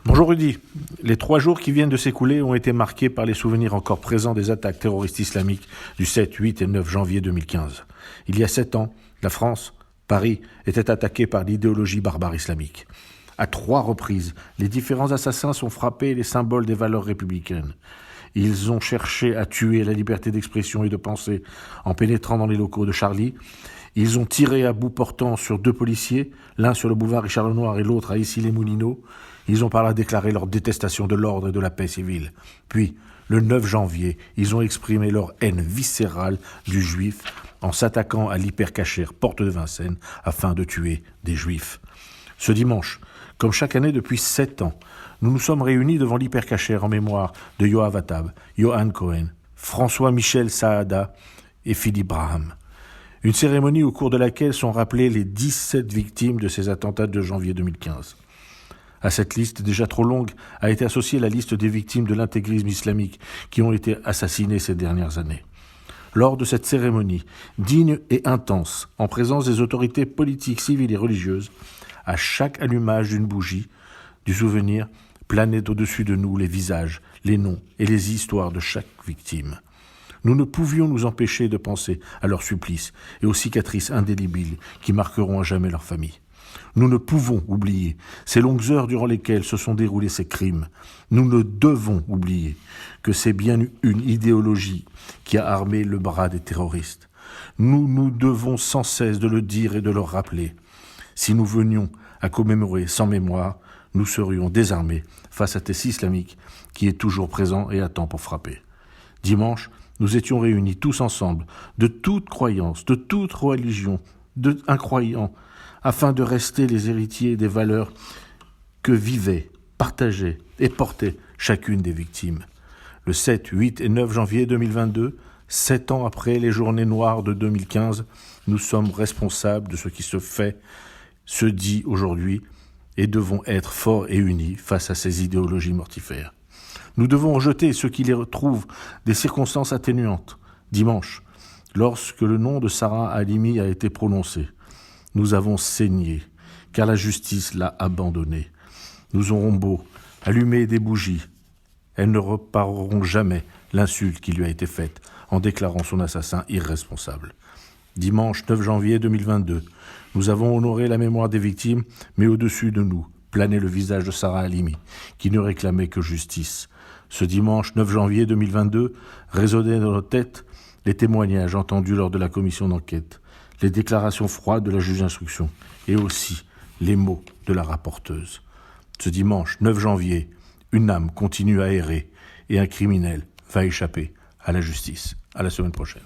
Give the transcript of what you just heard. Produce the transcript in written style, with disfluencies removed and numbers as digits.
Bonjour Rudy. Les 3 jours qui viennent de s'écouler ont été marqués par les souvenirs encore présents des attaques terroristes islamiques du 7, 8 et 9 janvier 2015. Il y a 7 ans, la France, Paris, était attaquée par l'idéologie barbare islamique. À 3 reprises, les différents assassins sont frappés les symboles des valeurs républicaines. Ils ont cherché à tuer la liberté d'expression et de pensée en pénétrant dans les locaux de Charlie. Ils ont tiré à bout portant sur 2 policiers, l'un sur le boulevard Richard-Lenoir et l'autre à Issy-les-Moulineaux. Ils ont par là déclaré leur détestation de l'ordre et de la paix civile. Puis, le 9 janvier, ils ont exprimé leur haine viscérale du juif en s'attaquant à l'hypercachère porte de Vincennes afin de tuer des juifs. Ce dimanche, comme chaque année depuis 7 ans, nous nous sommes réunis devant l'hypercachère en mémoire de Yoav Attab, Johan Cohen, François-Michel Saada et Philippe Braham. Une cérémonie au cours de laquelle sont rappelées les 17 victimes de ces attentats de janvier 2015. À cette liste déjà trop longue a été associée la liste des victimes de l'intégrisme islamique qui ont été assassinées ces dernières années. Lors de cette cérémonie, digne et intense, en présence des autorités politiques, civiles et religieuses, à chaque allumage d'une bougie, du souvenir, planaient au-dessus de nous les visages, les noms et les histoires de chaque victime. Nous ne pouvions nous empêcher de penser à leurs supplices et aux cicatrices indélébiles qui marqueront à jamais leur famille. Nous ne pouvons oublier ces longues heures durant lesquelles se sont déroulés ces crimes. Nous ne devons oublier que c'est bien une idéologie qui a armé le bras des terroristes. Nous devons sans cesse de le dire et de le rappeler. Si nous venions à commémorer sans mémoire, nous serions désarmés face à cet islamique qui est toujours présent et attend pour frapper. Dimanche, nous étions réunis tous ensemble, de toute croyance, de toute religion, incroyants, afin de rester les héritiers des valeurs que vivaient, partageaient et portaient chacune des victimes. Le 7, 8 et 9 janvier 2022, 7 ans après les journées noires de 2015, nous sommes responsables de ce qui se fait, se dit aujourd'hui, et devons être forts et unis face à ces idéologies mortifères. Nous devons rejeter ceux qui les retrouvent des circonstances atténuantes. Dimanche, lorsque le nom de Sarah Halimi a été prononcé, nous avons saigné, car la justice l'a abandonné. Nous aurons beau allumer des bougies, elles ne repareront jamais l'insulte qui lui a été faite en déclarant son assassin irresponsable. Dimanche 9 janvier 2022, nous avons honoré la mémoire des victimes, mais au-dessus de nous planait le visage de Sarah Halimi, qui ne réclamait que justice. Ce dimanche 9 janvier 2022, résonnaient dans nos têtes les témoignages entendus lors de la commission d'enquête, les déclarations froides de la juge d'instruction et aussi les mots de la rapporteuse. Ce dimanche 9 janvier, une âme continue à errer et un criminel va échapper à la justice. À la semaine prochaine.